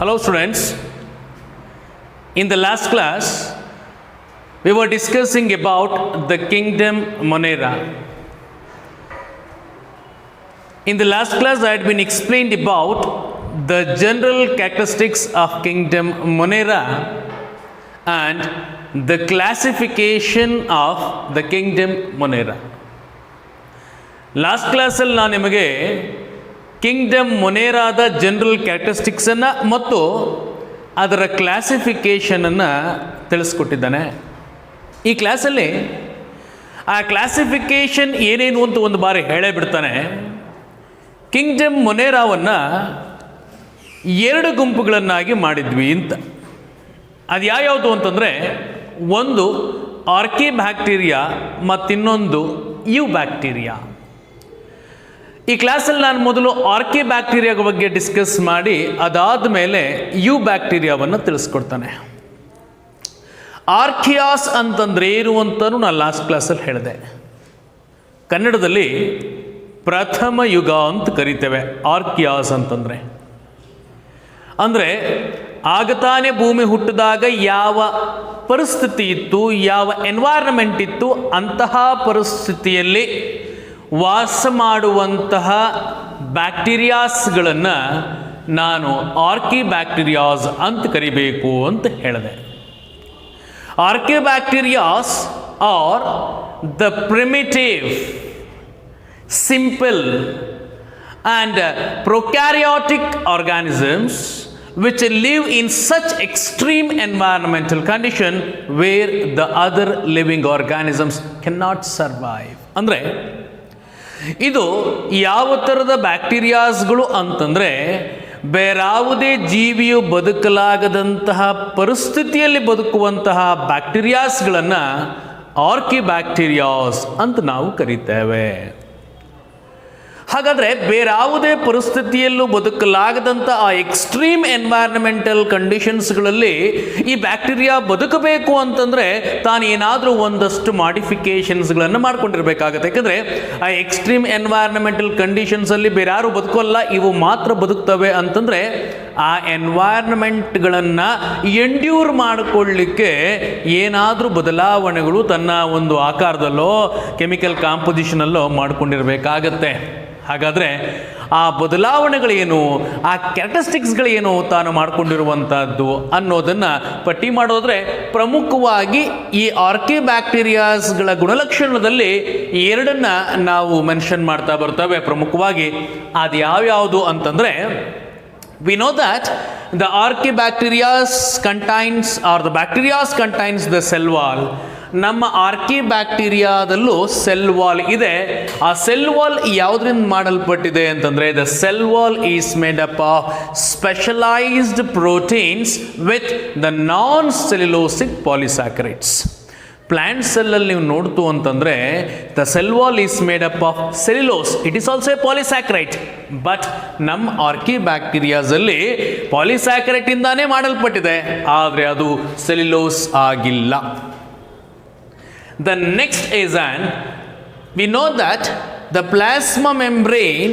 Hello students, in the last class we were discussing about the kingdom Monera. In the last class I had been explained about the general characteristics of kingdom Monera and the classification of the kingdom Monera. Last class ಅಲ್ಲಿ ನಾನು ನಿಮಗೆ Kingdom ಮೊನೇರಾದ general ಕ್ಯಾರೆಕ್ಟರಿಸ್ಟಿಕ್ಸನ್ನು ಮತ್ತು ಅದರ ಕ್ಲಾಸಿಫಿಕೇಷನನ್ನು ತಿಳಿಸ್ಕೊಟ್ಟಿದ್ದಾನೆ. ಈ ಕ್ಲಾಸಲ್ಲಿ ಆ classification ಏನೇನು ಅಂತ ಒಂದು ಬಾರಿ ಹೇಳೇ ಬಿಡ್ತಾನೆ. ಕಿಂಗ್ಡಮ್ ಮೊನೇರಾವನ್ನು ಎರಡು ಗುಂಪುಗಳನ್ನಾಗಿ ಮಾಡಿದ್ವಿ ಅಂತ. ಅದು ಯಾವ್ಯಾವುದು ಅಂತಂದರೆ, ಒಂದು ಆರ್ಕಿ ಬ್ಯಾಕ್ಟೀರಿಯಾ ಮತ್ತಿನ್ನೊಂದು ಯು ಬ್ಯಾಕ್ಟೀರಿಯಾ. ಈ ಕ್ಲಾಸಲ್ಲಿ ನಾನು ಮೊದಲು ಆರ್ಕಿ ಬ್ಯಾಕ್ಟೀರಿಯಾ ಬಗ್ಗೆ ಡಿಸ್ಕಸ್ ಮಾಡಿ ಅದಾದ ಮೇಲೆ ಯು ಬ್ಯಾಕ್ಟೀರಿಯಾವನ್ನು ತಿಳಿಸ್ಕೊಡ್ತಾನೆ. ಆರ್ಕಿಯಾಸ್ ಅಂತಂದ್ರೆ ಏನು ಅಂತಲೂ ನಾನು ಲಾಸ್ಟ್ ಕ್ಲಾಸಲ್ಲಿ ಹೇಳಿದೆ. ಕನ್ನಡದಲ್ಲಿ ಪ್ರಥಮ ಯುಗ ಅಂತ ಕರಿತೇವೆ ಆರ್ಕಿಯಾಸ್ ಅಂತಂದರೆ. ಅಂದರೆ ಆಗ ತಾನೇ ಭೂಮಿ ಹುಟ್ಟಿದಾಗ ಯಾವ ಪರಿಸ್ಥಿತಿ ಇತ್ತು, ಯಾವ ಎನ್ವೈರನ್ಮೆಂಟ್ ಇತ್ತು, ಅಂತಹ ಪರಿಸ್ಥಿತಿಯಲ್ಲಿ ವಾಸ ಮಾಡುವಂತಹ ಬ್ಯಾಕ್ಟೀರಿಯಾಸ್ಗಳನ್ನು ನಾನು ಆರ್ಕಿ ಬ್ಯಾಕ್ಟೀರಿಯಾಸ್ ಅಂತ ಕರಿಬೇಕು ಅಂತ ಹೇಳಿದೆ. Archaebacterias are the primitive, simple and prokaryotic organisms which live in such extreme environmental condition where the other living organisms cannot survive. ಅಂದರೆ ಇದು ಯಾವ ಥರದ ಬ್ಯಾಕ್ಟೀರಿಯಾಸ್ಗಳು ಅಂತಂದರೆ, ಬೇರಾವುದೇ ಜೀವಿಯು ಬದುಕಲಾಗದಂತಹ ಪರಿಸ್ಥಿತಿಯಲ್ಲಿ ಬದುಕುವಂತಹ ಬ್ಯಾಕ್ಟೀರಿಯಾಸ್ಗಳನ್ನು ಆರ್ಕಿ ಬ್ಯಾಕ್ಟೀರಿಯಾಸ್ ಅಂತ ನಾವು ಕರಿತೇವೆ. ಹಾಗಾದರೆ ಬೇರಾವುದೇ ಪರಿಸ್ಥಿತಿಯಲ್ಲೂ ಬದುಕಲಾಗದಂಥ ಆ ಎಕ್ಸ್ಟ್ರೀಮ್ ಎನ್ವೈರನ್ಮೆಂಟಲ್ ಕಂಡೀಷನ್ಸ್ಗಳಲ್ಲಿ ಈ ಬ್ಯಾಕ್ಟೀರಿಯಾ ಬದುಕಬೇಕು ಅಂತಂದರೆ ತಾನೇನಾದರೂ ಒಂದಷ್ಟು ಮಾಡಿಫಿಕೇಷನ್ಸ್ಗಳನ್ನು ಮಾಡ್ಕೊಂಡಿರ್ಬೇಕಾಗತ್ತೆ. ಯಾಕಂದರೆ ಆ ಎಕ್ಸ್ಟ್ರೀಮ್ ಎನ್ವೈರನ್ಮೆಂಟಲ್ ಕಂಡೀಷನ್ಸಲ್ಲಿ ಬೇರೆ ಯಾರು ಬದುಕೋಲ್ಲ, ಇವು ಮಾತ್ರ ಬದುಕ್ತವೆ ಅಂತಂದರೆ ಆ ಎನ್ವೈರನ್ಮೆಂಟ್ಗಳನ್ನು ಎಂಡ್ಯೂರ್ ಮಾಡಿಕೊಳ್ಳಿಕ್ಕೆ ಏನಾದರೂ ಬದಲಾವಣೆಗಳು ತನ್ನ ಒಂದು ಆಕಾರದಲ್ಲೋ ಕೆಮಿಕಲ್ ಕಾಂಪೋಸಿಷನಲ್ಲೋ ಮಾಡ್ಕೊಂಡಿರಬೇಕಾಗತ್ತೆ. ಹಾಗಾದರೆ ಆ ಬದಲಾವಣೆಗಳೇನು, ಆ ಕ್ಯಾರೆಕ್ಟರಿಸ್ಟಿಕ್ಸ್ಗಳೇನು ತಾನು ಮಾಡಿಕೊಂಡಿರುವಂಥದ್ದು ಅನ್ನೋದನ್ನು ಪಟ್ಟಿ ಮಾಡೋದ್ರೆ ಪ್ರಮುಖವಾಗಿ ಈ ಆರ್ಕಿ ಬ್ಯಾಕ್ಟೀರಿಯಾಸ್ಗಳ ಗುಣಲಕ್ಷಣದಲ್ಲಿ ಎರಡನ್ನು ನಾವು ಮೆನ್ಷನ್ ಮಾಡ್ತಾ ಬರ್ತೇವೆ. ಪ್ರಮುಖವಾಗಿ ಅದು ಯಾವ್ಯಾವುದು ಅಂತಂದರೆ, we know that the archibacterias contains or the bacteria contains the cell wall. ನಮ್ಮ ಆರ್ಕಿ ಬ್ಯಾಕ್ಟೀರಿಯಾದಲ್ಲೂ ಸೆಲ್ ವಾಲ್ ಇದೆ. ಆ ಸೆಲ್ ವಾಲ್ ಯಾವುದರಿಂದ ಮಾಡಲ್ಪಟ್ಟಿದೆ ಅಂತಂದರೆ, the cell wall is made up of specialised proteins with the non cellulosic polysaccharides. Plant ಸೆಲ್ಲಲ್ಲಿ ನೀವು ನೋಡ್ತು ಅಂತಂದರೆ the cell wall is made up of cellulose, it is also a polysaccharide. But ನಮ್ಮ ಆರ್ಕಿ ಬ್ಯಾಕ್ಟೀರಿಯಾಸಲ್ಲಿ ಪಾಲಿಸ್ಯಾಕರೈಟಿಂದಾನೇ ಮಾಡಲ್ಪಟ್ಟಿದೆ, ಆದರೆ ಅದು ಸೆಲ್ಯುಲೋಸ್ ಆಗಿಲ್ಲ. The next is we know that the plasma membrane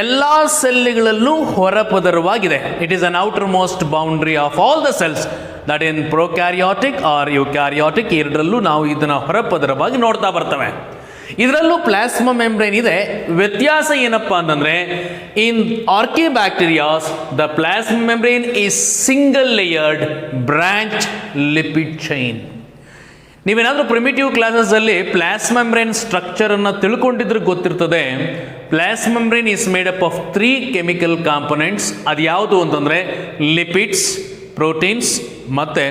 ಎಲ್ಲ ಸೆಲ್ಗಳಲ್ಲೂ ಹೊರಪದರವಾಗಿದೆ. It is an outer most boundary of all the cells, that in prokaryotic or eukaryotic ಎರಡರಲ್ಲೂ ನಾವು ಇದನ್ನು ಹೊರಪದರವಾಗಿ ನೋಡ್ತಾ ಬರ್ತವೆ. ಇದರಲ್ಲೂ ಪ್ಲಾಸ್ಮಾ ಮೆಂಬ್ರೇನ್ ಇದೆ. ವ್ಯತ್ಯಾಸ ಏನಪ್ಪ ಅಂತಂದರೆ, in archaebacterias the plasma membrane is single layered branch lipid chain. ನೀವೇನಾದರೂ ಪ್ರಿಮಿಟಿವ್ ಕ್ಲಾಸಸಲ್ಲಿ ಪ್ಲಾಸ್ಮಾ ಮೆಂಬ್ರೇನ್ ಸ್ಟ್ರಕ್ಚರನ್ನು ತಿಳ್ಕೊಂಡಿದ್ರೆ ಗೊತ್ತಿರ್ತದೆ. Plasma membrane is made up of 3 chemical components. ಅದು ಯಾವುದು ಅಂತಂದರೆ ಲಿಪಿಡ್ಸ್, ಪ್ರೋಟೀನ್ಸ್ ಮತ್ತು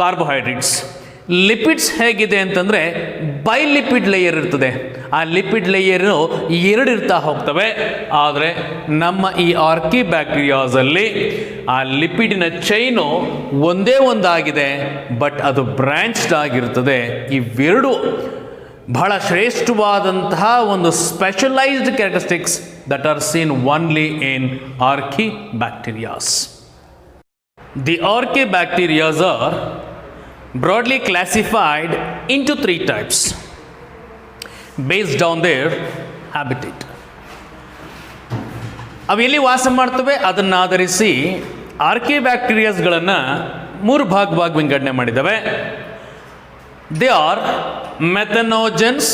ಕಾರ್ಬೋಹೈಡ್ರೇಟ್ಸ್. ಲಿಪಿಡ್ಸ್ ಹೇಗಿದೆ ಅಂತಂದರೆ ಬೈಲಿಪಿಡ್ ಲೇಯರ್ ಇರ್ತದೆ. ಆ ಲಿಪಿಡ್ ಲೇಯರು ಎರಡು ಇರ್ತಾ ಹೋಗ್ತವೆ. ಆದರೆ ನಮ್ಮ ಈ ಆರ್ಕಿ ಬ್ಯಾಕ್ಟೀರಿಯಾಸಲ್ಲಿ ಆ ಲಿಪಿಡಿನ ಚೈನು ಒಂದೇ ಒಂದಾಗಿದೆ, ಬಟ್ ಅದು ಬ್ರಾಂಚ್ಡ್ ಆಗಿರ್ತದೆ. ಇವೆರಡು ಬಹಳ ಶ್ರೇಷ್ಠವಾದಂತಹ ಒಂದು specialised characteristics that are seen only in archaebacterias. The archaebacterias are broadly classified into 3 types based on their habitat. ಅವು ಎಲ್ಲಿ ವಾಸ ಮಾಡ್ತವೆ ಅದನ್ನು ಆಧರಿಸಿ ಆರ್ಕಿಬ್ಯಾಕ್ಟೀರಿಯಾಸ್ಗಳನ್ನು 3 ಭಾಗವಾಗಿ ವಿಂಗಡಣೆ ಮಾಡಿದ್ದಾವೆ. They are methanogens,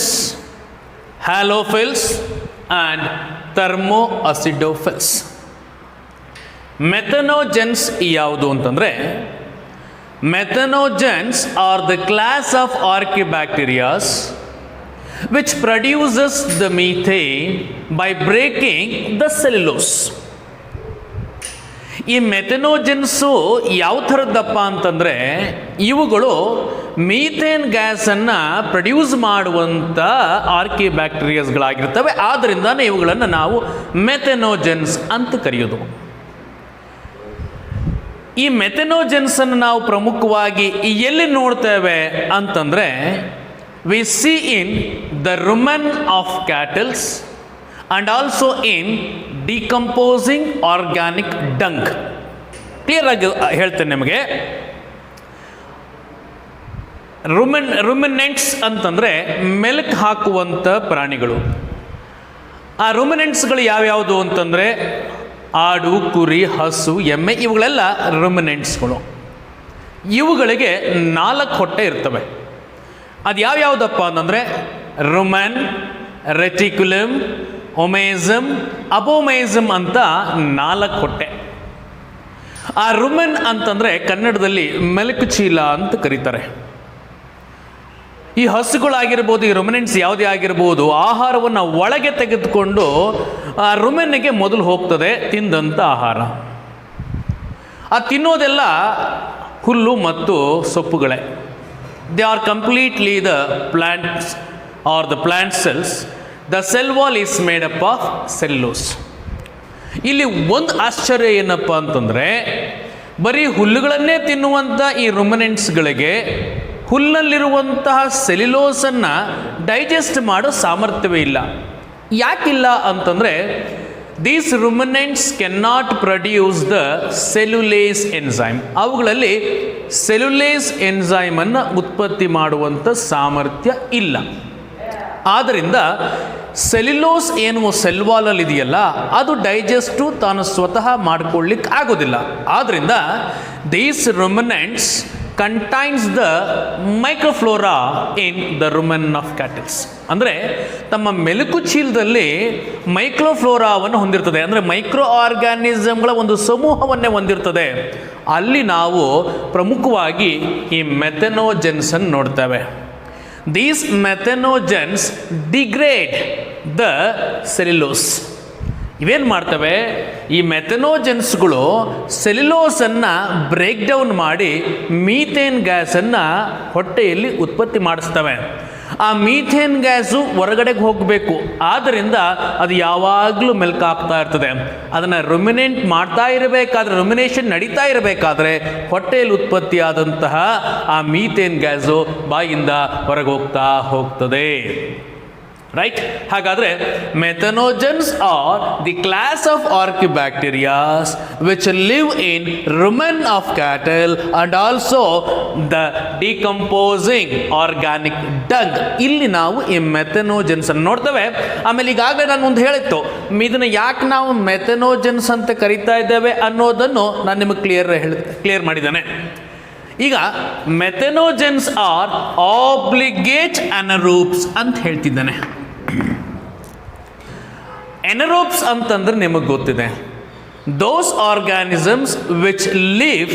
halophiles and thermoacidophiles. Methanogens ಯಾವುದು ಅಂತಂದರೆ, methanogens are the class of archaebacterias which produces the methane by breaking the cellulose. ಈ ಮೆಥನೋಜೆನ್ಸು ಯಾವ ಥರದ್ದಪ್ಪ ಅಂತಂದರೆ, ಇವುಗಳು ಮೀಥೇನ್ ಗ್ಯಾಸನ್ನು ಪ್ರೊಡ್ಯೂಸ್ ಮಾಡುವಂಥ ಆರ್ಕಿಬ್ಯಾಕ್ಟೀರಿಯಾಸ್ಗಳಾಗಿರ್ತವೆ. ಆದ್ದರಿಂದನೇ ಇವುಗಳನ್ನು ನಾವು ಮೆಥನೋಜೆನ್ಸ್ ಅಂತ ಕರೆಯೋದು. ಈ ಮೆಥನೋಜೆನ್ಸನ್ನು ನಾವು ಪ್ರಮುಖವಾಗಿ ಎಲ್ಲಿ ನೋಡ್ತೇವೆ ಅಂತಂದರೆ, we see in the rumen of cattle and also in decomposing organic dung. Clear ಆಗಿ ಹೇಳ್ತೇನೆ ನಿಮಗೆ. ರುಮಿನೆಂಟ್ಸ್ ಅಂತಂದರೆ ಮೆಲ್ಕ್ ಹಾಕುವಂಥ ಪ್ರಾಣಿಗಳು. ಆ ರುಮಿನೆಂಟ್ಸ್ಗಳು ಯಾವ್ಯಾವುದು ಅಂತಂದರೆ ಆಡು, ಕುರಿ, ಹಸು, ಎಮ್ಮೆ, ಇವುಗಳೆಲ್ಲ ರುಮಿನೆಂಟ್ಸ್ಗಳು. ಇವುಗಳಿಗೆ 4 ಹೊಟ್ಟೆ ಇರ್ತವೆ. ಅದು ಯಾವ್ಯಾವುದಪ್ಪ ಅಂತಂದರೆ ರುಮನ್, ರೆಟಿಕ್ಯುಲಮ್, ಒಮೇಸಮ್, ಅಬೋಮೇಸಮ್ ಅಂತ 4 ಹೊಟ್ಟೆ. ಆ ರುಮನ್ ಅಂತಂದರೆ ಕನ್ನಡದಲ್ಲಿ ಮೆಲ್ಕು ಚೀಲ ಅಂತ ಕರೀತಾರೆ. ಈ ಹಸುಗಳಾಗಿರ್ಬೋದು, ಈ ರುಮಿನೆಂಟ್ಸ್ ಯಾವುದೇ ಆಗಿರ್ಬೋದು, ಆಹಾರವನ್ನು ಒಳಗೆ ತೆಗೆದುಕೊಂಡು ಆ ರುಮೆನ್ನಿಗೆ ಮೊದಲು ಹೋಗ್ತದೆ ತಿಂದಂಥ ಆಹಾರ. ಆ ತಿನ್ನೋದೆಲ್ಲ ಹುಲ್ಲು ಮತ್ತು ಸೊಪ್ಪುಗಳೇ. They are completely the plants or the plant cells. The cell wall is made up of cellulose. ಇಲ್ಲಿ ಒಂದು ಆಶ್ಚರ್ಯ ಏನಪ್ಪ ಅಂತಂದರೆ, ಬರೀ ಹುಲ್ಲುಗಳನ್ನೇ ತಿನ್ನುವಂಥ ಈ ರುಮಿನೆಂಟ್ಸ್ಗಳಿಗೆ ಹುಲ್ಲಲ್ಲಿರುವಂತಹ ಸೆಲ್ಯುಲೋಸನ್ನು ಡೈಜೆಸ್ಟ್ ಮಾಡೋ ಸಾಮರ್ಥ್ಯವೇ ಇಲ್ಲ. ಯಾಕಿಲ್ಲ ಅಂತಂದರೆ, these ruminants cannot produce the cellulase enzyme. ಅವುಗಳಲ್ಲಿ ಸೆಲ್ಯುಲೇಸ್ ಎನ್ಸೈಮನ್ನು ಉತ್ಪತ್ತಿ ಮಾಡುವಂಥ ಸಾಮರ್ಥ್ಯ ಇಲ್ಲ. ಆದ್ದರಿಂದ ಸೆಲ್ಯುಲೋಸ್ ಏನು ಸೆಲ್ ವಾಲಲ್ಲಿ ಇದೆಯಲ್ಲ, ಅದು ಡೈಜೆಸ್ಟು ತಾನು ಸ್ವತಃ ಮಾಡಿಕೊಳ್ಳಿಕ್ಕೆ ಆಗೋದಿಲ್ಲ. ಆದ್ದರಿಂದ these ruminants contains the microflora in the rumen of cattles. ಅಂದರೆ ತಮ್ಮ ಮೆಲುಕು ಚೀಲದಲ್ಲಿ ಮೈಕ್ರೋಫ್ಲೋರಾವನ್ನು ಹೊಂದಿರ್ತದೆ. ಅಂದರೆ ಮೈಕ್ರೋ ಆರ್ಗ್ಯಾನಿಸಮ್ಗಳ ಒಂದು ಸಮೂಹವನ್ನೇ ಹೊಂದಿರ್ತದೆ. ಅಲ್ಲಿ ನಾವು ಪ್ರಮುಖವಾಗಿ ಈ ಮೆಥನೋಜೆನ್ಸನ್ನು ನೋಡ್ತೇವೆ. These methanogens degrade the cellulose. ಇವೇನು ಮಾಡ್ತವೆ, ಈ ಮೆಥನೋಜೆನ್ಸ್ಗಳು ಸೆಲ್ಯುಲೋಸನ್ನು ಬ್ರೇಕ್ ಡೌನ್ ಮಾಡಿ ಮೀಥೇನ್ ಗ್ಯಾಸನ್ನು ಹೊಟ್ಟೆಯಲ್ಲಿ ಉತ್ಪತ್ತಿ ಮಾಡಿಸ್ತವೆ. ಆ ಮೀಥೇನ್ ಗ್ಯಾಸು ಹೊರಗಡೆಗೆ ಹೋಗಬೇಕು. ಆದ್ದರಿಂದ ಅದು ಯಾವಾಗಲೂ ಮೆಲ್ಕಾಗ್ತಾ ಇರ್ತದೆ. ಅದನ್ನು ರುಮಿನೆಂಟ್ ಮಾಡ್ತಾ ಇರಬೇಕಾದ್ರೆ, ರುಮಿನೇಷನ್ ನಡೀತಾ ಇರಬೇಕಾದ್ರೆ ಹೊಟ್ಟೆಯಲ್ಲಿ ಉತ್ಪತ್ತಿಯಾದಂತಹ ಆ ಮೀಥೇನ್ ಗ್ಯಾಸು ಬಾಯಿಂದ ಹೊರಗೆ ಹೋಗ್ತದೆ. ರೈಟ್? ಹಾಗಾದರೆ methanogens are the class of archaebacterias which live in rumen of cattle and also the decomposing organic dung. ಇಲ್ಲಿ ನಾವು ಈ ಮೆಥನೋಜೆನ್ಸ್ ಅನ್ನು ನೋಡ್ತೇವೆ. ಆಮೇಲೆ ಈಗಾಗಲೇ ನಾನು ಒಂದು ಹೇಳಿತ್ತು, ಇದನ್ನು ಯಾಕೆ ನಾವು ಮೆಥನೋಜೆನ್ಸ್ ಅಂತ ಕರಿತಾ ಇದ್ದೇವೆ ಅನ್ನೋದನ್ನು ನಾನು ನಿಮಗೆ ಕ್ಲಿಯರ್ ಮಾಡಿದ್ದೇನೆ. ಈಗ ಮೆಥನೋಜೆನ್ಸ್ ಆರ್ ಆಬ್ಲಿಗೇಟ್ ಅನರೂಪ್ಸ್ ಅಂತ ಹೇಳ್ತಿದ್ದಾನೆ. ಎನರೋಬ್ಸ್ ಅಂತಂದ್ರೆ ನಿಮಗೆ ಗೊತ್ತಿದೆ, those organisms which live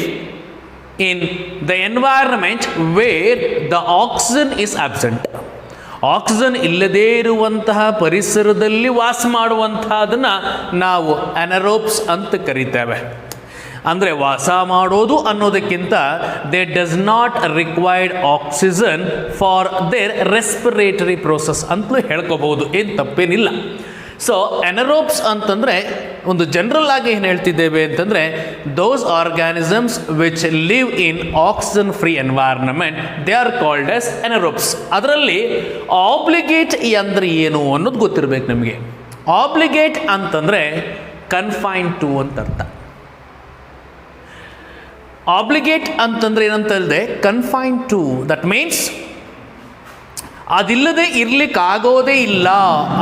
in the environment where the oxygen is absent. Oxygen ಇಲ್ಲದೇ ಇರುವಂತಹ ಪರಿಸರದಲ್ಲಿ ವಾಸ ಮಾಡುವಂತಹದನ್ನು ನಾವು ಅನರೋಬ್ಸ್ ಅಂತ ಕರಿತೇವೆ. ಅಂದರೆ ವಾಸ ಮಾಡೋದು ಅನ್ನೋದಕ್ಕಿಂತ they does not required oxygen for there respiratory process ಅಂತಲೂ ಹೇಳ್ಕೋಬಹುದು. ಏನು ತಪ್ಪೇನಿಲ್ಲ. ಸೊ ಎನರೋಬ್ಸ್ ಅಂತಂದರೆ ಒಂದು ಜನರಲ್ ಆಗಿ ಏನು ಹೇಳ್ತಿದ್ದೇವೆ ಅಂತಂದರೆ, those organisms which live in oxygen free environment they are called as anaerobes. ಅದರಲ್ಲಿ ಆಬ್ಲಿಗೇಟ್ ಅಂದರೆ ಏನು ಅನ್ನೋದು ಗೊತ್ತಿರಬೇಕು ನಮಗೆ. ಆಬ್ಲಿಗೇಟ್ ಅಂತಂದರೆ ಕನ್ಫೈನ್ ಟು ಅಂತ ಅರ್ಥ. ಆಬ್ಲಿಗೇಟ್ ಅಂತಂದ್ರೆ ಏನಂತ ಹೇಳಿದೆ, ಕನ್ಫೈನ್ ಟು, ದಟ್ ಮೀನ್ಸ್ ಅದಿಲ್ಲದೆ ಇರ್ಲಿಕ್ಕೆ ಆಗೋದೇ ಇಲ್ಲ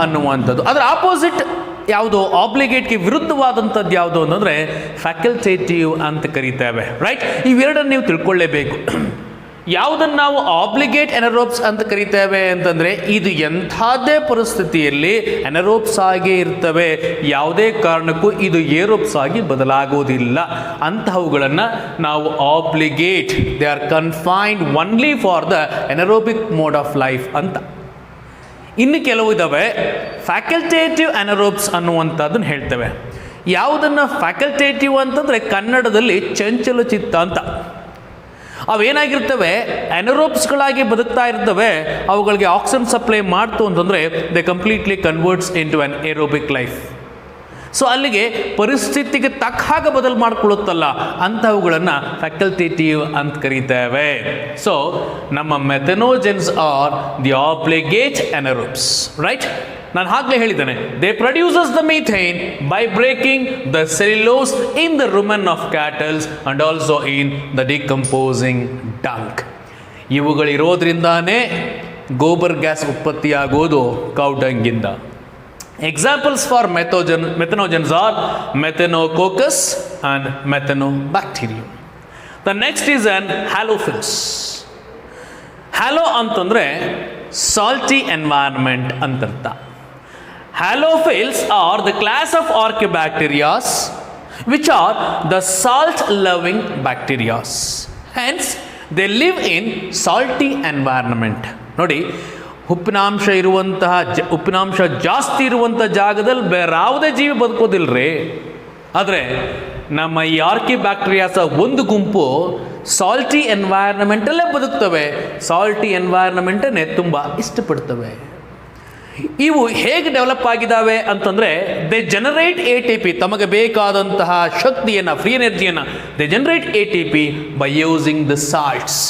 ಅನ್ನುವಂಥದ್ದು. ಅದರ ಆಪೋಸಿಟ್ ಯಾವುದು ಆಬ್ಲಿಗೇಟ್ಗೆ ವಿರುದ್ಧವಾದಂಥದ್ದು ಯಾವುದು ಅಂತಂದರೆ ಫ್ಯಾಕಲ್ಟೇಟಿವ್ ಅಂತ ಕರೀತೇವೆ, ರೈಟ್? ಇವೆರಡನ್ನು ನೀವು ತಿಳ್ಕೊಳ್ಳೇಬೇಕು. ಯಾವುದನ್ನು ನಾವು ಆಬ್ಲಿಗೇಟ್ ಎನರೋಬ್ಸ್ ಅಂತ ಕರಿತೇವೆ ಅಂತಂದರೆ ಇದು ಎಂಥದ್ದೇ ಪರಿಸ್ಥಿತಿಯಲ್ಲಿ ಎನರೋಬ್ಸ್ ಆಗೇ ಇರ್ತವೆ, ಯಾವುದೇ ಕಾರಣಕ್ಕೂ ಇದು ಏರೋಬ್ಸ್ ಆಗಿ ಬದಲಾಗೋದಿಲ್ಲ. ಅಂತಹವುಗಳನ್ನು ನಾವು obligate, they are confined only for the anaerobic mode of life ಅಂತ. ಇನ್ನು ಕೆಲವು ಇದ್ದಾವೆ ಫ್ಯಾಕಲ್ಟೇಟಿವ್ ಎನರೋಬ್ಸ್ ಅನ್ನುವಂಥದ್ದನ್ನು ಹೇಳ್ತೇವೆ. ಯಾವುದನ್ನು ಫ್ಯಾಕಲ್ಟೇಟಿವ್ ಅಂತಂದರೆ ಕನ್ನಡದಲ್ಲಿ ಚಂಚಲ ಚಿತ್ತ ಅಂತ. ಅವೇನಾಗಿರ್ತವೆ, ಎನರೋಬ್ಸ್ಗಳಾಗಿ ಬದುಕ್ತಾ ಇರ್ತವೆ, ಅವುಗಳಿಗೆ ಆಕ್ಸಿಜನ್ ಸಪ್ಲೈ ಮಾಡ್ತು ಅಂತಂದರೆ they completely converts into anaerobic life. So ಅಲ್ಲಿಗೆ ಪರಿಸ್ಥಿತಿಗೆ ತಕ್ಕ ಹಾಗೆ ಬದಲು ಮಾಡಿಕೊಳ್ಳುತ್ತಲ್ಲ, ಅಂಥವುಗಳನ್ನು ಫ್ಯಾಕಲ್ಟೇಟಿವ್ ಅಂತ ಕರೀತೇವೆ. ಸೊ ನಮ್ಮ methanogens are the obligate anaerobes, right? ನಾನು ಆಗಲೇ ಹೇಳಿದ್ದೇನೆ, they produces the methane by breaking the cellulose in the rumen of cattles and also in the decomposing dung. ಇವುಗಳಿರೋದ್ರಿಂದಾನೇ ಗೋಬರ್ ಗ್ಯಾಸ್ ಉತ್ಪತ್ತಿಯಾಗೋದು ಕೌಡಂಗಿಂದ. Examples for methanogens are Methanococcus and Methanobacterium. The next is an halophils. Halo ಅಂತಂದ್ರೆ salty environment ಅಂತರ್ಥ. Halophils are the class of archaebacteria which are the salt-loving bacteria. Hence, they live in salty environment. ನೋಡಿ, ಉಪ್ಪಿನಾಂಶ ಉಪ್ಪಿನಾಂಶ ಜಾಸ್ತಿ ಇರುವಂಥ ಜಾಗದಲ್ಲಿ ಬೇರಾವುದೇ ಜೀವಿ ಬದುಕೋದಿಲ್ಲರಿ. ಆದರೆ ನಮ್ಮ ಈ ಆರ್ಕಿಬ್ಯಾಕ್ಟೀರಿಯಾಸ ಒಂದು ಗುಂಪು ಸಾಲ್ಟಿ ಎನ್ವೈರ್ನಮೆಂಟಲ್ಲೇ ಬದುಕ್ತವೆ, ಸಾಲ್ಟಿ ಎನ್ವೈರ್ನಮೆಂಟನ್ನೇ ತುಂಬ ಇಷ್ಟಪಡ್ತವೆ. ಇವು ಹೇಗೆ ಡೆವಲಪ್ ಆಗಿದ್ದಾವೆ ಅಂತಂದರೆ ದೇ ಜನರೇಟ್ ATP, ತಮಗೆ ಬೇಕಾದಂತಹ ಶಕ್ತಿಯನ್ನು, ಫ್ರೀ ಎನರ್ಜಿಯನ್ನು they generate ATP by using the salts.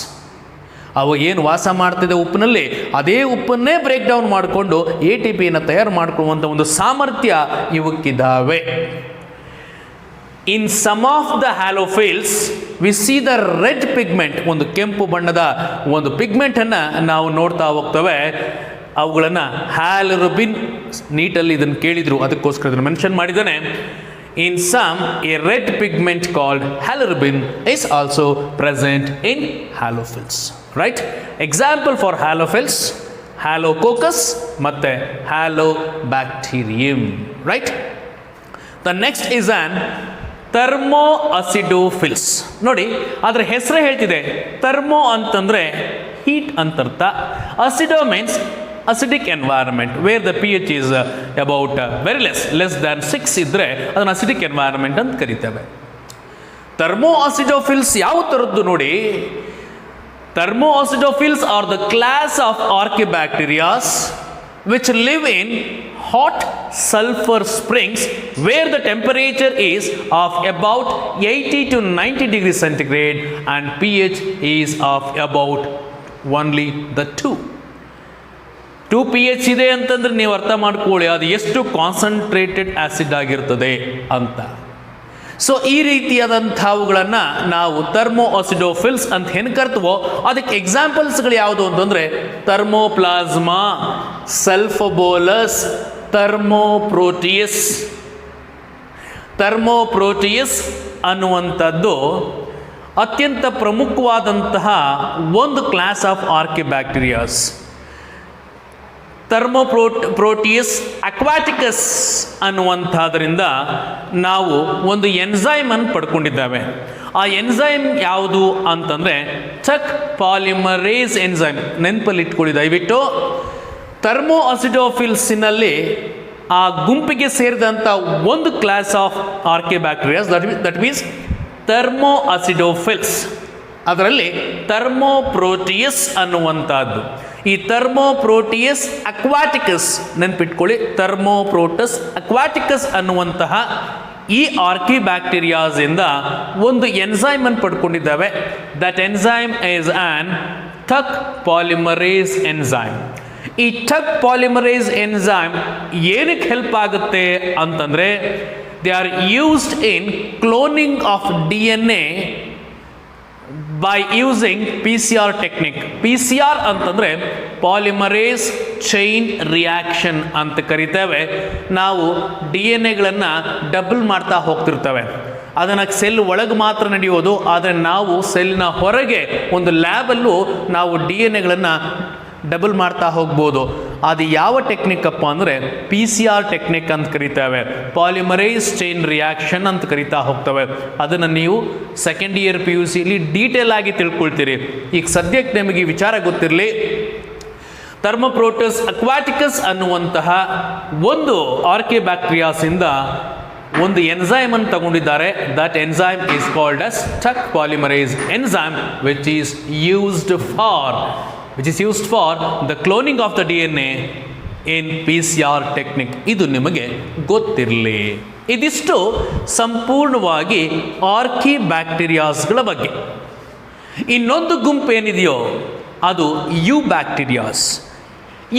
ಅವು ಏನು ವಾಸ ಮಾಡ್ತಿದೆ ಉಪ್ಪಿನಲ್ಲಿ, ಅದೇ ಉಪ್ಪನ್ನೇ ಬ್ರೇಕ್ ಡೌನ್ ಮಾಡಿಕೊಂಡು ATPಯನ್ನು ತಯಾರು ಮಾಡಿಕೊಳ್ಳುವಂಥ ಒಂದು ಸಾಮರ್ಥ್ಯ ಇವಕ್ಕಿದ್ದಾವೆ. In some of the halophiles we see the red pigment, ಒಂದು ಕೆಂಪು ಬಣ್ಣದ ಒಂದು ಪಿಗ್ಮೆಂಟನ್ನು ನಾವು ನೋಡ್ತಾ ಹೋಗ್ತೇವೆ. ಅವುಗಳನ್ನು ಹ್ಯಾಲರುಬಿನ್, ನೀಟಲ್ಲಿ ಇದನ್ನು ಕೇಳಿದರು, ಅದಕ್ಕೋಸ್ಕರ ಇದನ್ನು ಮೆನ್ಷನ್ ಮಾಡಿದ್ದಾನೆ. In some, a red pigment called halorubin is also present in halophils. Right? Example for halophils, Halococcus ಮತ್ತೆ Halobacterium. Right? The next is an thermoacidophils. ನೋಡಿ, ಅದರ ಹೆಸರೇ ಹೇಳ್ತಿದೆ. ಥರ್ಮೋ ಅಂತಂದರೆ ಹೀಟ್ ಅಂತರ್ಥ. ಅಸಿಡೋ means acidic environment where the pH is about very less than 6 ಇದ್ದರೆ ಅದನ್ನು acidic environment ಅಂತ ಕರಿತೇವೆ. ಥರ್ಮೋಆಸಿಡೋಫಿಲ್ಸ್ ಯಾವ ಥರದ್ದು ನೋಡಿ, thermoacidophiles are the class of archaebacterias which live in hot sulfur springs where the temperature is of about 80 to 90 degrees centigrade and pH is of about only the 2 pH ಇದೆ ಅಂತಂದ್ರೆ ನೀವು ಅರ್ಥ ಮಾಡ್ಕೊಳ್ಳಿ ಅದು ಎಷ್ಟು ಕಾನ್ಸಂಟ್ರೇಟೆಡ್ ಆಸಿಡ್ ಆಗಿರ್ತದೆ ಅಂತ. So ಈ ರೀತಿಯಾದಂಥವುಗಳನ್ನು ನಾವು ಥರ್ಮೋಆಸಿಡೋಫಿಲ್ಸ್ ಅಂತ ಏನು ಕರ್ತವೋ ಅದಕ್ಕೆ ಎಕ್ಸಾಂಪಲ್ಸ್ಗಳು ಯಾವುದು ಅಂತಂದರೆ ಥರ್ಮೋಪ್ಲಾಸ್ಮಾ, ಸಲ್ಫೋಬೋಲಸ್, ಥರ್ಮೋಪ್ರೋಟಿಯಸ್ ಅನ್ನುವಂಥದ್ದು ಅತ್ಯಂತ ಪ್ರಮುಖವಾದಂತಹ ಒಂದು ಕ್ಲಾಸ್ ಆಫ್ ಆರ್ಕಿಬ್ಯಾಕ್ಟೀರಿಯಾಸ್. ಥರ್ಮೋಪ್ರೋಟಿಯಸ್ ಅಕ್ವಾಟಿಕಸ್ ಅನ್ನುವಂಥದ್ರಿಂದ ನಾವು ಒಂದು ಎನ್ಸೈಮನ್ನು ಪಡ್ಕೊಂಡಿದ್ದಾವೆ. ಆ ಎನ್ಸೈಮ್ ಯಾವುದು ಅಂತಂದರೆ ಟಕ್ ಪಾಲಿಮರೇಸ್ ಎನ್ಸೈಮ್. ನೆನಪಲ್ಲಿ ಇಟ್ಕೊಳ್ಳಿ ದಯವಿಟ್ಟು. ಥರ್ಮೋಆಸಿಡೋಫಿಲ್ಸಿನಲ್ಲಿ ಆ ಗುಂಪಿಗೆ ಸೇರಿದಂಥ ಒಂದು ಕ್ಲಾಸ್ ಆಫ್ ಆರ್ಕಿಬ್ಯಾಕ್ಟೀರಿಯಾಸ್ ದಟ್ ಮೀನ್ಸ್ ಥರ್ಮೋಆಸಿಡೋಫಿಲ್ಸ್. ಅದರಲ್ಲಿ ಥರ್ಮೋಪ್ರೋಟಿಯಸ್ ಅನ್ನುವಂಥದ್ದು. ಈ ಥರ್ಮೋಪ್ರೋಟಿಯಸ್ ಅಕ್ವಾಟಿಕಸ್ ನೆನ್ಪಿಟ್ಕೊಳ್ಳಿ. ಥರ್ಮೋಪ್ರೋಟಸ್ ಅಕ್ವಾಟಿಕಸ್ ಅನ್ನುವಂತಹ ಈ ಆರ್ಕಿಬ್ಯಾಕ್ಟೀರಿಯಾಸ್ ಇಂದ ಒಂದು ಎನ್ಸೈಮ್ ಅನ್ನು ಪಡ್ಕೊಂಡಿದ್ದಾವೆ. ದಟ್ ಎನ್ಸೈಮ್ ಈಸ್ ಆನ್ ಟಕ್ ಪಾಲಿಮರೇಸ್ ಎನ್ಸೈಮ್. ಈ ಟಕ್ ಪಾಲಿಮರೇಸ್ ಎನ್ಸೈಮ್ ಏನಕ್ಕೆ ಹೆಲ್ಪ್ ಆಗುತ್ತೆ ಅಂತಂದರೆ they are used in cloning of DNA by using PCR technique. PCR ಅಂತಂದರೆ ಪಾಲಿಮರೇಸ್ ಚೈನ್ ರಿಯಾಕ್ಷನ್ ಅಂತ ಕರಿತೇವೆ. ನಾವು DNA ಡಬಲ್ ಮಾಡ್ತಾ ಹೋಗ್ತಿರ್ತೇವೆ. ಅದನ್ನು ಸೆಲ್ ಒಳಗೆ ಮಾತ್ರ ನಡೆಯೋದು, ಆದರೆ ನಾವು ಸೆಲ್ನ ಹೊರಗೆ ಒಂದು ಲ್ಯಾಬಲ್ಲೂ ನಾವು DNA ಡಬಲ್ ಮಾಡ್ತಾ ಹೋಗ್ಬೋದು. ಅದು ಯಾವ ಟೆಕ್ನಿಕ್ ಅಪ್ಪ ಅಂದರೆ PCR ಟೆಕ್ನಿಕ್ ಅಂತ ಕರಿತೇವೆ. ಪಾಲಿಮರೈಸ್ ಚೈನ್ ರಿಯಾಕ್ಷನ್ ಅಂತ ಕರಿತಾ ಹೋಗ್ತವೆ. ಅದನ್ನು ನೀವು ಸೆಕೆಂಡ್ ಇಯರ್ PUCಲಿ ಡೀಟೇಲ್ ಆಗಿ ತಿಳ್ಕೊಳ್ತೀರಿ. ಈಗ ಸದ್ಯಕ್ಕೆ ನಿಮಗೆ ಈ ವಿಚಾರ ಗೊತ್ತಿರಲಿ, ಥರ್ಮೋಪ್ರೋಟಸ್ ಅಕ್ವಾಟಿಕಸ್ ಅನ್ನುವಂತಹ ಒಂದು ಆರ್ಕಿಬ್ಯಾಕ್ಟೀರಿಯಾಸಿಂದ ಒಂದು ಎನ್ಸೈಮ್ ಅನ್ನು ತಗೊಂಡಿದ್ದಾರೆ. That enzyme is called as Taq polymerase enzyme which is used for the cloning of the DNA in PCR technique. ಇದು ನಿಮಗೆ ಗೊತ್ತಿರಲಿ. ಇದಿಷ್ಟು ಸಂಪೂರ್ಣವಾಗಿ ಆರ್ಕಿಬ್ಯಾಕ್ಟೀರಿಯಾಸ್ಗಳ ಬಗ್ಗೆ. ಇನ್ನೊಂದು ಗುಂಪು ಏನಿದೆಯೋ ಅದು ಯುಬ್ಯಾಕ್ಟೀರಿಯಾಸ್.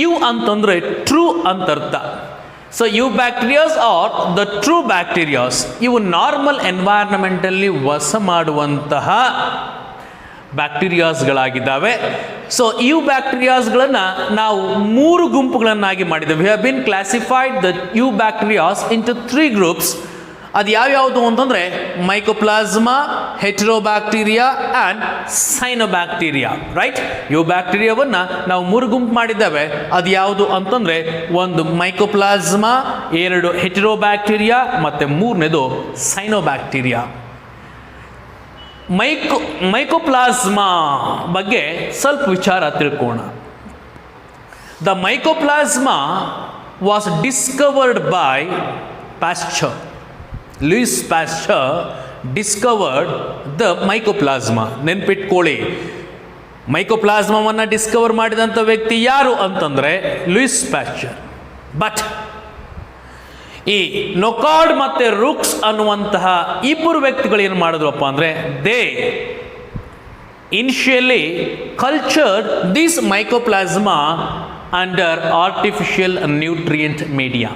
ಯು ಅಂತಂದರೆ ಟ್ರೂ ಅಂತ ಅರ್ಥ. So eubacterias are the true bacterias. ಇವು ನಾರ್ಮಲ್ ಎನ್ವೈರ್ನ್ಮೆಂಟಲ್ಲಿ ವಾಸ ಮಾಡುವಂತಹ ಬ್ಯಾಕ್ಟೀರಿಯಾಸ್ಗಳಾಗಿದ್ದಾವೆ. ಸೊ ಇವು ಬ್ಯಾಕ್ಟೀರಿಯಾಸ್ಗಳನ್ನು ನಾವು 3 ಗುಂಪುಗಳನ್ನಾಗಿ ಮಾಡಿದ್ದೇವೆ. We have been classified the eubacterias into 3 groups. ಅದು ಯಾವ್ಯಾವುದು ಅಂತಂದರೆ mycoplasma, heterobacteria and cyanobacteria. Right? ಯು ಬ್ಯಾಕ್ಟೀರಿಯಾವನ್ನು ನಾವು 3 ಗುಂಪು ಮಾಡಿದ್ದೇವೆ. ಅದು ಯಾವುದು ಅಂತಂದರೆ ಒಂದು ಮೈಕೋಪ್ಲಾಸ್ಮಾ, 2 ಹೆಟೆರೋಬ್ಯಾಕ್ಟೀರಿಯಾ ಮತ್ತು 3ನೇದು ಸೈನೋಬ್ಯಾಕ್ಟೀರಿಯಾ. ಮೈಕೋಪ್ಲಾಸ್ಮಾ ಬಗ್ಗೆ ಸ್ವಲ್ಪ ವಿಚಾರ ತಿಳ್ಕೋಣ. The mycoplasma was discovered by Pasteur. Louis Pasteur discovered the mycoplasma. ನೆನ್ಪಿಟ್ಕೊಳ್ಳಿ, ಮೈಕೋಪ್ಲಾಸ್ಮಾವನ್ನು ಡಿಸ್ಕವರ್ ಮಾಡಿದಂಥ ವ್ಯಕ್ತಿ ಯಾರು ಅಂತಂದರೆ ಲೂಯಿಸ್ ಪ್ಯಾಸ್ಚರ್. ಬಟ್ ಈ ನೊಕಾರ್ಡ್ ಮತ್ತು ರೂಕ್ಸ್ ಅನ್ನುವಂತಹ ಇಬ್ಬರು ವ್ಯಕ್ತಿಗಳು ಏನು ಮಾಡಿದ್ರಪ್ಪ ಅಂದರೆ they initially cultured this mycoplasma under artificial nutrient media.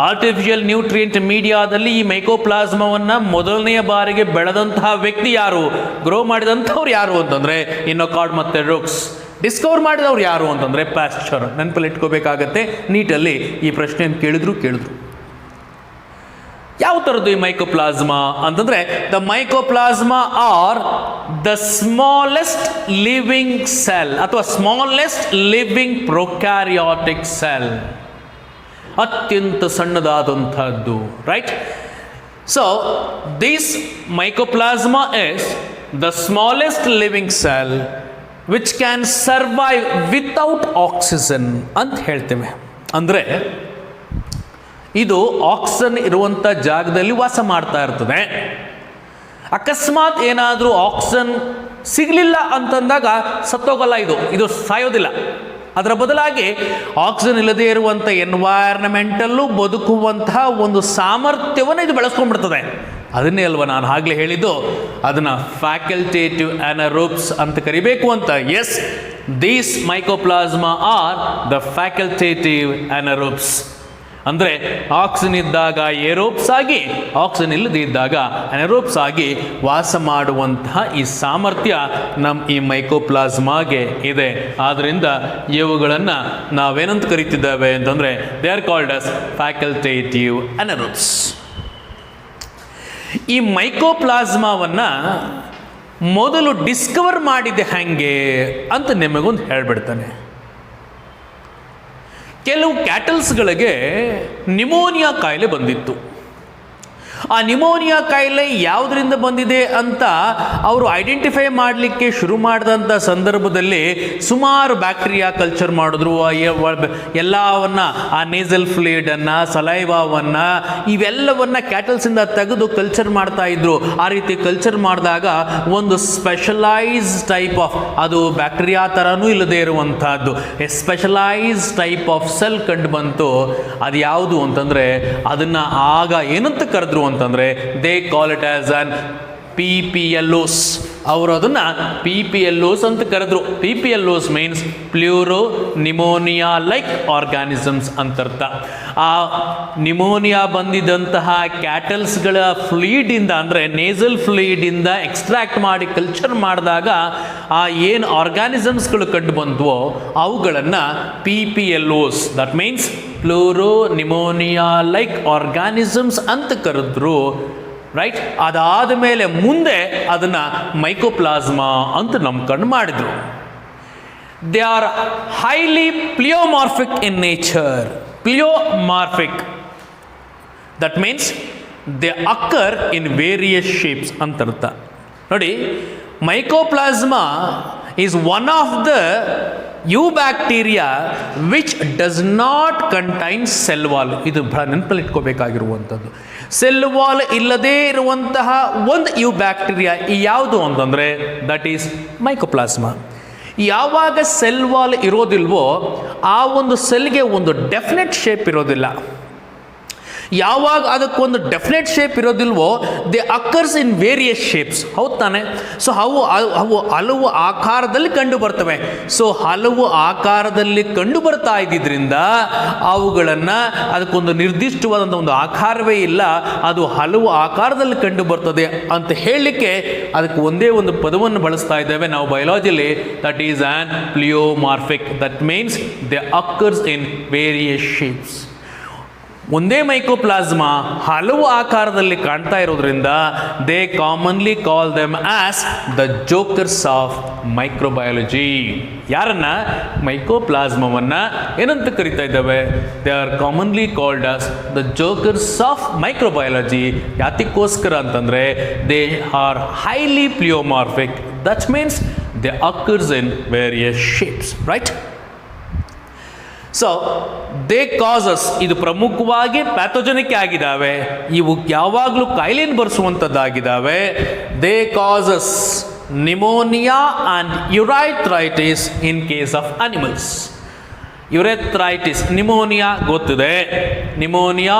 Artificial nutrient ಮೀಡಿಯಾದಲ್ಲಿ ಈ ಮೈಕೋಪ್ಲಾಸ್ಮಾವನ್ನು ಮೊದಲನೆಯ ಬಾರಿಗೆ ಬೆಳೆದಂತಹ ವ್ಯಕ್ತಿ ಯಾರು, ಗ್ರೋ ಮಾಡಿದಂಥವ್ರು ಯಾರು ಅಂತಂದರೆ ಈ ನೊಕಾರ್ಡ್ ಮತ್ತು ರೂಕ್ಸ್. ಡಿಸ್ಕವರ್ ಮಾಡಿದವ್ರು ಯಾರು ಅಂತಂದರೆ ಪ್ಯಾಸ್ಚರ್. ನೆನಪಲ್ಲಿ ಇಟ್ಕೋಬೇಕಾಗತ್ತೆ. ನೀಟಲ್ಲಿ ಈ ಪ್ರಶ್ನೆಯನ್ನು ಕೇಳಿದ್ರು. ಯಾವ ಥರದ್ದು ಈ ಮೈಕೋಪ್ಲಾಸ್ಮಾ ಅಂತಂದರೆ the mycoplasma are the smallest living cell ಅಥವಾ ಸ್ಮಾಲೆಸ್ಟ್ ಲಿವಿಂಗ್ ಪ್ರೊಕ್ಯಾರಿಯಾಟಿಕ್ ಸೆಲ್. ಅತ್ಯಂತ ಸಣ್ಣದಾದಂಥದ್ದು. Right? So this mycoplasma is the smallest living cell which can survive without oxygen ಅಂತ ಹೇಳ್ತೇವೆ. ಅಂದರೆ ಇದು ಆಕ್ಸಿಜನ್ ಇರುವಂಥ ಜಾಗದಲ್ಲಿ ವಾಸ ಮಾಡ್ತಾ ಇರ್ತದೆ. ಅಕಸ್ಮಾತ್ ಏನಾದರೂ ಆಕ್ಸಿಜನ್ ಸಿಗಲಿಲ್ಲ ಅಂತಂದಾಗ ಸತ್ತೋಗಲ್ಲ. ಇದು ಸಾಯೋದಿಲ್ಲ. ಅದರ ಬದಲಾಗಿ ಆಕ್ಸಿಜನ್ ಇಲ್ಲದೇ ಇರುವಂಥ ಎನ್ವೈರ್ನ್ಮೆಂಟಲ್ಲೂ ಬದುಕುವಂತಹ ಒಂದು ಸಾಮರ್ಥ್ಯವನ್ನು ಇದು ಬೆಳೆಸ್ಕೊಂಡ್ಬಿಡ್ತದೆ. ಅದನ್ನೇ ಅಲ್ವ ನಾನು ಆಗಲೇ ಹೇಳಿದ್ದು, ಅದನ್ನು ಫ್ಯಾಕಲ್ಟೇಟಿವ್ ಅನರೋಬ್ಸ್ ಅಂತ ಕರಿಬೇಕು ಅಂತ. Yes, these mycoplasma are the facultative anaerobes. ಅಂದರೆ ಆಕ್ಸಿಜನ್ ಇದ್ದಾಗ ಏರೋಬ್ಸ್ ಆಗಿ, ಆಕ್ಸಿಜನ್ ಇಲ್ಲದೇ ಇದ್ದಾಗ ಅನೆರೋಬ್ಸ್ ಆಗಿ ವಾಸ ಮಾಡುವಂತಹ ಈ ಸಾಮರ್ಥ್ಯ ನಮ್ಮ ಈ ಮೈಕೋಪ್ಲಾಸ್ಮಾಗೆ ಇದೆ. ಆದ್ದರಿಂದ ಇವುಗಳನ್ನು ನಾವೇನಂತ ಕರಿತಿದ್ದೇವೆ ಅಂತಂದರೆ they are called as facultative anaerobes. ಈ ಮೈಕೋಪ್ಲಾಸ್ಮಾವನ್ನು ಮೊದಲು ಡಿಸ್ಕವರ್ ಮಾಡಿದೆ ಹೇಗೆ ಅಂತ ನಿಮಗೊಂದು ಹೇಳ್ಬಿಡ್ತಾನೆ. ಕೆಲವು ಕ್ಯಾಟಲ್ಸ್ಗಳಿಗೆ ನಿಮೋನಿಯಾ ಕಾಯಿಲೆ ಬಂದಿತ್ತು. ಆ ನಿಮೋನಿಯಾ ಕಾಯಿಲೆ ಯಾವುದರಿಂದ ಬಂದಿದೆ ಅಂತ ಅವರು ಐಡೆಂಟಿಫೈ ಮಾಡಲಿಕ್ಕೆ ಶುರು ಮಾಡಿದಂಥ ಸಂದರ್ಭದಲ್ಲಿ ಸುಮಾರು ಬ್ಯಾಕ್ಟೀರಿಯಾ ಕಲ್ಚರ್ ಮಾಡಿದ್ರು. ಎಲ್ಲವನ್ನು ಆ ನೇಸಲ್ ಫ್ಲೂಯಿಡನ್ನು, ಸಲೈವಾವನ್ನು, ಇವೆಲ್ಲವನ್ನು ಕ್ಯಾಟಲ್ಸಿಂದ ತೆಗೆದು ಕಲ್ಚರ್ ಮಾಡ್ತಾ ಇದ್ರು. ಆ ರೀತಿ ಕಲ್ಚರ್ ಮಾಡಿದಾಗ ಒಂದು ಸ್ಪೆಷಲೈಸ್ ಟೈಪ್ ಆಫ್, ಅದು ಬ್ಯಾಕ್ಟೀರಿಯಾ ಥರನೂ ಇಲ್ಲದೆ ಇರುವಂಥದ್ದು ಸ್ಪೆಷಲೈಸ್ ಟೈಪ್ ಆಫ್ ಸೆಲ್ ಕಂಡು ಬಂತು. ಅದು ಯಾವುದು ಅಂತಂದರೆ ಅದನ್ನು ಆಗ ಏನಂತ ಕರೆದ್ರು ಅಂತಂದರೆ they call it as an PPLOs. ಅವರು ಅದನ್ನು PPLOs ಅಂತ ಕರೆದ್ರು. PPLOs means pleuro pneumonia like organisms ಅಂತರ್ಥ. ಆ ನಿಮೋನಿಯಾ ಬಂದಿದ್ದಂತಹ ಕ್ಯಾಟಲ್ಸ್ಗಳ ಫ್ಲೂಯಿಡಿಂದ ಅಂದರೆ ನೇಸಲ್ ಫ್ಲೂಯಿಡಿಂದ ಎಕ್ಸ್ಟ್ರಾಕ್ಟ್ ಮಾಡಿ ಕಲ್ಚರ್ ಮಾಡಿದಾಗ ಆ ಏನು ಆರ್ಗಾನಿಸಮ್ಸ್ಗಳು ಕಂಡು ಬಂದವೋ ಅವುಗಳನ್ನು PPLOs that means pleuro pneumonia like organisms ಅಂತ ಕರೆದ್ರು. ರೈಟ್, ಅದಾದ ಮೇಲೆ ಮುಂದೆ ಅದನ್ನು ಮೈಕೋಪ್ಲಾಸ್ಮಾ ಅಂತ ನಾಮಕರಣ ಮಾಡಿದರು. They are highly pleomorphic in nature. Pleomorphic that means they occur in various shapes ಅಂತರ್ಥ. ನೋಡಿ, mycoplasma is one of the bacteria which does not contain cell wall. ಇದು ಬಹಳ ನೆನಪಲ್ಲಿ ಇಟ್ಕೋಬೇಕಾಗಿರುವಂಥದ್ದು. ಸೆಲ್ ವಾಲ್ ಇಲ್ಲದೇ ಇರುವಂತಹ ಒಂದು ಬ್ಯಾಕ್ಟೀರಿಯಾ ಯಾವುದು ಅಂತಂದರೆ ದಟ್ ಈಸ್ ಮೈಕೋಪ್ಲಾಸ್ಮಾ. ಯಾವಾಗ ಸೆಲ್ ವಾಲ್ ಇರೋದಿಲ್ವೋ ಆ ಒಂದು ಸೆಲ್ಗೆ ಒಂದು ಡೆಫಿನೆಟ್ ಶೇಪ್ ಇರೋದಿಲ್ಲ. ಯಾವಾಗ ಅದಕ್ಕೊಂದು ಡೆಫಿನೆಟ್ ಶೇಪ್ ಇರೋದಿಲ್ವೋ they occurs in various shapes. ಹೌದು ತಾನೆ? ಸೊ ಅವು ಹಲವು ಆಕಾರದಲ್ಲಿ ಕಂಡು ಬರ್ತವೆ. ಸೊ ಹಲವು ಆಕಾರದಲ್ಲಿ ಕಂಡು ಬರ್ತಾ ಇದ್ದಿದ್ದರಿಂದ ಅವುಗಳನ್ನು ಅದಕ್ಕೊಂದು ನಿರ್ದಿಷ್ಟವಾದಂಥ ಒಂದು ಆಕಾರವೇ ಇಲ್ಲ, ಅದು ಹಲವು ಆಕಾರದಲ್ಲಿ ಕಂಡು ಬರ್ತದೆ ಅಂತ ಹೇಳಲಿಕ್ಕೆ ಅದಕ್ಕೆ ಒಂದೇ ಒಂದು ಪದವನ್ನು ಬಳಸ್ತಾ ಇದ್ದೇವೆ ನಾವು ಬಯಾಲಜಿಲಿ. That is an pleomorphic. That means they occurs in various shapes. ಒಂದೇ ಮೈಕೋಪ್ಲಾಸ್ಮಾ ಹಲವು ಆಕಾರದಲ್ಲಿ ಕಾಣ್ತಾ ಇರೋದ್ರಿಂದ they commonly call them as the jokers of microbiology. ಯಾರನ್ನ? ಮೈಕೋಪ್ಲಾಸ್ಮಾವನ್ನು ಏನಂತ ಕರಿತಾ ಇದ್ದಾವೆ? They are commonly called as the jokers of microbiology. ಯಾತಕ್ಕೋಸ್ಕರ ಅಂತಂದರೆ they are highly pleomorphic. That means they occurs in various shapes. Right? So they causes, ಇದು ಪ್ರಮುಖವಾಗಿ pathogenic ಆಗಿದ್ದಾವೆ. ಇವು ಯಾವಾಗಲೂ ಕಾಯಿಲೆಯನ್ನು ಬರೆಸುವಂಥದ್ದಾಗಿದ್ದಾವೆ. They causes pneumonia and urethritis in case of animals. Urethritis, pneumonia ಗೊತ್ತಿದೆ. Pneumonia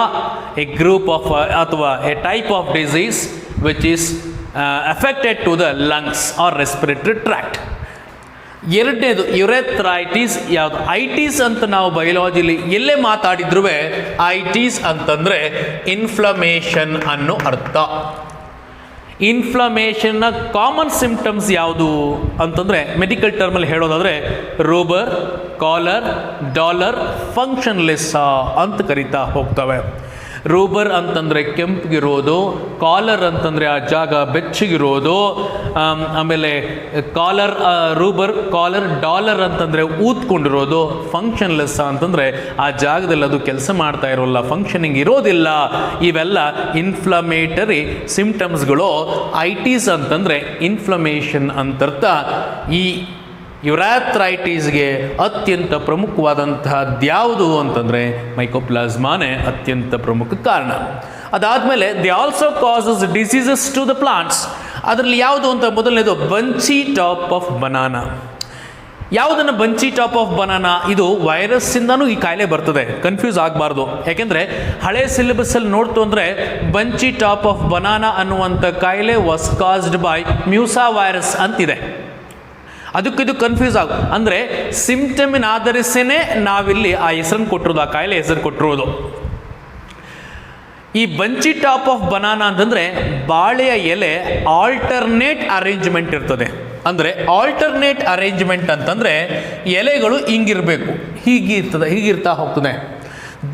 a group of ಅಥವಾ a type of disease which is affected to the lungs or respiratory tract. ಎರಡನೇದು urethritis. ಯಾವುದು? ಐಟಿಸ್ ಅಂತ ನಾವು ಬಯಾಲಜಿಲಿ ಎಲ್ಲೇ ಮಾತಾಡಿದ್ರೂ ಐಟಿಸ್ ಅಂತಂದರೆ inflammation ಅನ್ನೋ ಅರ್ಥ. ಇನ್ಫ್ಲಮೇಷನ್ನ ಕಾಮನ್ ಸಿಂಪ್ಟಮ್ಸ್ ಯಾವುದು ಅಂತಂದರೆ ಮೆಡಿಕಲ್ ಟರ್ಮಲ್ಲಿ ಹೇಳೋದಾದರೆ ರೂಬರ್, ಕಾಲರ್, ಡಾಲರ್, ಫಂಕ್ಷನ್ಲೆಸ್ ಅಂತ ಕರಿತಾ ಹೋಗ್ತವೆ. ರೂಬರ್ ಅಂತಂದರೆ ಕೆಂಪಗಿರೋದು, ಕಾಲರ್ ಅಂತಂದರೆ ಆ ಜಾಗ ಬೆಚ್ಚಗಿರೋದು, ಆಮೇಲೆ ಕಾಲರ್ ರೂಬರ್, ಕಾಲರ್, ಡಾಲರ್ ಅಂತಂದರೆ ಊದ್ಕೊಂಡಿರೋದು, ಫಂಕ್ಷನ್ಲೆಸ್ ಅಂತಂದರೆ ಆ ಜಾಗದಲ್ಲಿ ಅದು ಕೆಲಸ ಮಾಡ್ತಾ ಇರೋಲ್ಲ, ಫಂಕ್ಷನಿಂಗ್ ಇರೋದಿಲ್ಲ. ಇವೆಲ್ಲ ಇನ್ಫ್ಲಮೇಟರಿ ಸಿಂಪ್ಟಮ್ಸ್ಗಳು. ಐಟಿಸ್ ಅಂತಂದರೆ ಇನ್ಫ್ಲಮೇಷನ್ ಅಂತರ್ಥ. ಈ ಯುರಾಥ್ರೈಟಿಸ್ಗೆ ಅತ್ಯಂತ ಪ್ರಮುಖವಾದಂತಹದ್ದು ಯಾವುದು ಅಂತಂದರೆ ಮೈಕೋಪ್ಲಾಸ್ಮಾನೇ ಅತ್ಯಂತ ಪ್ರಮುಖ ಕಾರಣ. ಅದಾದಮೇಲೆ they also causes diseases to the plants. ಅದರಲ್ಲಿ ಯಾವುದು ಅಂತ ಮೊದಲನೇದು ಬಂಚಿ ಟಾಪ್ ಆಫ್ ಬನಾನಾ. ಯಾವುದನ್ನು ಬಂಚಿ ಟಾಪ್ ಆಫ್ ಬನಾನಾ? ಇದು ವೈರಸ್ಸಿಂದನೂ ಈ ಕಾಯಿಲೆ ಬರ್ತದೆ, ಕನ್ಫ್ಯೂಸ್ ಆಗಬಾರ್ದು. ಯಾಕೆಂದರೆ ಹಳೆ ಸಿಲೆಬಸ್ಸಲ್ಲಿ ನೋಡ್ತು ಅಂದರೆ ಬಂಚಿ ಟಾಪ್ ಆಫ್ ಬನಾನಾ ಅನ್ನುವಂಥ ಕಾಯಿಲೆ ವಾಸ್ ಕಾಸ್ಡ್ ಬೈ ಮ್ಯೂಸಾ ವೈರಸ್ ಅಂತಿದೆ. ಅದಕ್ಕಿದು ಕನ್ಫ್ಯೂಸ್ ಅಂದರೆ ಸಿಂಪ್ಟಮಿನ ಆಧರಿಸೇ ನಾವಿಲ್ಲಿ ಆ ಹೆಸರನ್ನು ಕೊಟ್ಟಿರೋದು, ಆ ಕಾಯಿಲೆ ಹೆಸರು ಕೊಟ್ಟಿರೋದು. ಈ ಬಂಚಿ ಟಾಪ್ ಆಫ್ ಬನಾನಾ ಅಂತಂದರೆ ಬಾಳೆಯ ಎಲೆ ಆಲ್ಟರ್ನೇಟ್ ಅರೇಂಜ್ಮೆಂಟ್ ಇರ್ತದೆ. ಅಂದರೆ ಆಲ್ಟರ್ನೇಟ್ ಅರೇಂಜ್ಮೆಂಟ್ ಅಂತಂದರೆ ಎಲೆಗಳು ಹಿಂಗಿರಬೇಕು, ಹೀಗಿರ್ತಾ ಹೋಗ್ತದೆ.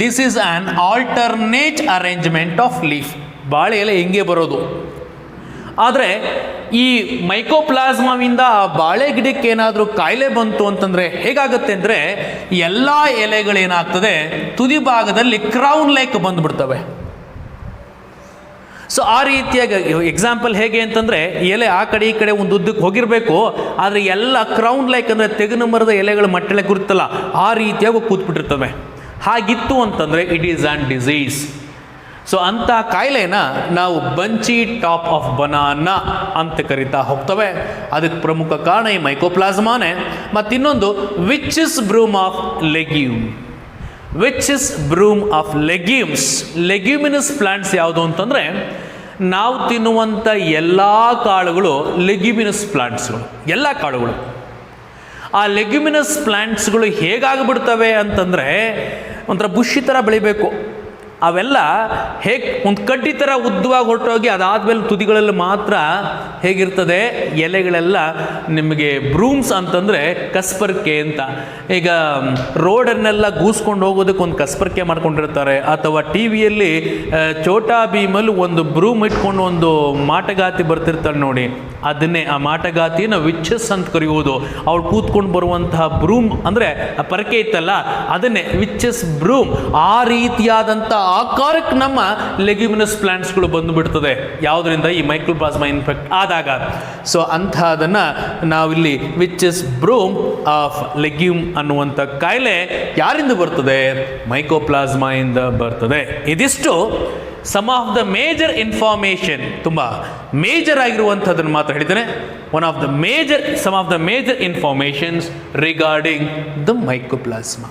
This is an alternate arrangement of leaf. ಬಾಳೆ ಎಲೆ ಹಿಂಗೆ ಬರೋದು. ಆದರೆ ಈ ಮೈಕೋಪ್ಲಾಸ್ಮಾವಿಂದ ಆ ಬಾಳೆ ಗಿಡಕ್ಕೆ ಏನಾದರೂ ಕಾಯಿಲೆ ಬಂತು ಅಂತಂದರೆ ಹೇಗಾಗುತ್ತೆ ಅಂದರೆ ಎಲ್ಲ ಎಲೆಗಳೇನಾಗ್ತದೆ, ತುದಿ ಭಾಗದಲ್ಲಿ ಕ್ರೌನ್ ಲೈಕ್ ಬಂದುಬಿಡ್ತವೆ. ಸೊ ಆ ರೀತಿಯಾಗಿ ಎಕ್ಸಾಂಪಲ್ ಹೇಗೆ ಅಂತಂದರೆ ಎಲೆ ಆ ಕಡೆ ಈ ಕಡೆ ಒಂದು ಉದ್ದಕ್ಕೆ ಹೋಗಿರಬೇಕು, ಆದರೆ ಎಲ್ಲ ಕ್ರೌನ್ ಲೈಕ್ ಅಂದರೆ ತೆಗೆನು ಮರದ ಎಲೆಗಳು ಮಟ್ಟಳೆ ಗುರುತ್ತಲ್ಲ ಆ ರೀತಿಯಾಗಿ ಕೂತ್ಬಿಟ್ಟಿರ್ತವೆ. ಹಾಗಿತ್ತು ಅಂತಂದರೆ it is an disease. So ಅಂಥ ಕಾಯಿಲೆನ ನಾವು ಬಂಚಿ ಟಾಪ್ ಆಫ್ ಬನಾನಾ ಅಂತ ಕರಿತಾ ಹೋಗ್ತವೆ. ಅದಕ್ಕೆ ಪ್ರಮುಖ ಕಾರಣ ಈ ಮೈಕೋಪ್ಲಾಸ್ಮಾನೇ. ಮತ್ತಿನ್ನೊಂದು witches broom of legume. Witches broom of legumes. Leguminous plants ಯಾವುದು ಅಂತಂದರೆ ನಾವು ತಿನ್ನುವಂಥ ಎಲ್ಲ ಕಾಳುಗಳು ಲೆಗ್ಯುಮಿನಸ್ ಪ್ಲಾಂಟ್ಸ್ಗಳು, ಎಲ್ಲ ಕಾಳುಗಳು. ಆ ಲೆಗ್ಯುಮಿನಸ್ ಪ್ಲಾಂಟ್ಸ್ಗಳು ಹೇಗಾಗ್ಬಿಡ್ತವೆ ಅಂತಂದರೆ ಒಂಥರ ಬುಷಿ ಥರ ಬೆಳಿಬೇಕು. ಅವೆಲ್ಲ ಹೇಗೆ ಒಂದು ಕಡ್ಡಿ ಥರ ಉದ್ದವಾಗಿ ಹೊರಟೋಗಿ ಅದಾದಮೇಲೆ ತುದಿಗಳಲ್ಲಿ ಮಾತ್ರ ಹೇಗಿರ್ತದೆ, ಎಲೆಗಳೆಲ್ಲ ನಿಮಗೆ ಬ್ರೂಮ್ಸ್ ಅಂತಂದರೆ ಕಸ್ಪರ್ಕೆ ಅಂತ. ಈಗ ರೋಡನ್ನೆಲ್ಲ ಗೂಸ್ಕೊಂಡು ಹೋಗೋದಕ್ಕೆ ಒಂದು ಕಸ್ಪರ್ಕೆ ಮಾಡ್ಕೊಂಡಿರ್ತಾರೆ, ಅಥವಾ ಟಿ ವಿಯಲ್ಲಿ ಚೋಟಾ ಭೀಮಲ್ಲಿ ಒಂದು ಬ್ರೂಮ್ ಇಟ್ಕೊಂಡು ಒಂದು ಮಾಟಗಾತಿ ಬರ್ತಿರ್ತಾಳೆ ನೋಡಿ, ಅದನ್ನೇ ಆ ಮಾಟಗಾತಿನ ವಿಚ್ಚಸ್ ಅಂತ ಕರೆಯುವುದು. ಅವಳು ಕೂತ್ಕೊಂಡು ಬರುವಂತಹ ಬ್ರೂಮ್ ಅಂದರೆ ಆ ಪರಕೆ ಇತ್ತಲ್ಲ, ಅದನ್ನೇ ವಿಚ್ಚಸ್ ಬ್ರೂಮ್. ಆ ರೀತಿಯಾದಂಥ ಆಕಾರಕ್ಕೆ ನಮ್ಮ ಲೆಗ್ಯುಮಿನಸ್ ಪ್ಲಾಂಟ್ಸ್ಗಳು ಬಂದು ಬಿಡ್ತದೆ. ಯಾವುದರಿಂದ? ಈ ಮೈಕ್ರೋಪ್ಲಾಸ್ಮಾ ಇನ್ಫೆಕ್ಟ್ ಆದಾಗ. ಸೊ ಅಂಥದನ್ನು ನಾವಿಲ್ಲಿ ವಿಚ್ಚಸ್ ಬ್ರೂಮ್ ಆಫ್ ಲೆಗ್ಯೂಮ್ ಅನ್ನುವಂಥ ಕಾಯಿಲೆ ಯಾರಿಂದ ಬರ್ತದೆ? ಮೈಕೋಪ್ಲಾಸ್ಮಾ ಇಂದ ಬರ್ತದೆ. ಇದಿಷ್ಟು some of the major information, ತುಂಬ ಮೇಜರ್ ಆಗಿರುವಂಥದ್ದನ್ನು ಮಾತ್ರ ಹೇಳಿದ್ದೇನೆ. Some of the major informations regarding the mycoplasma.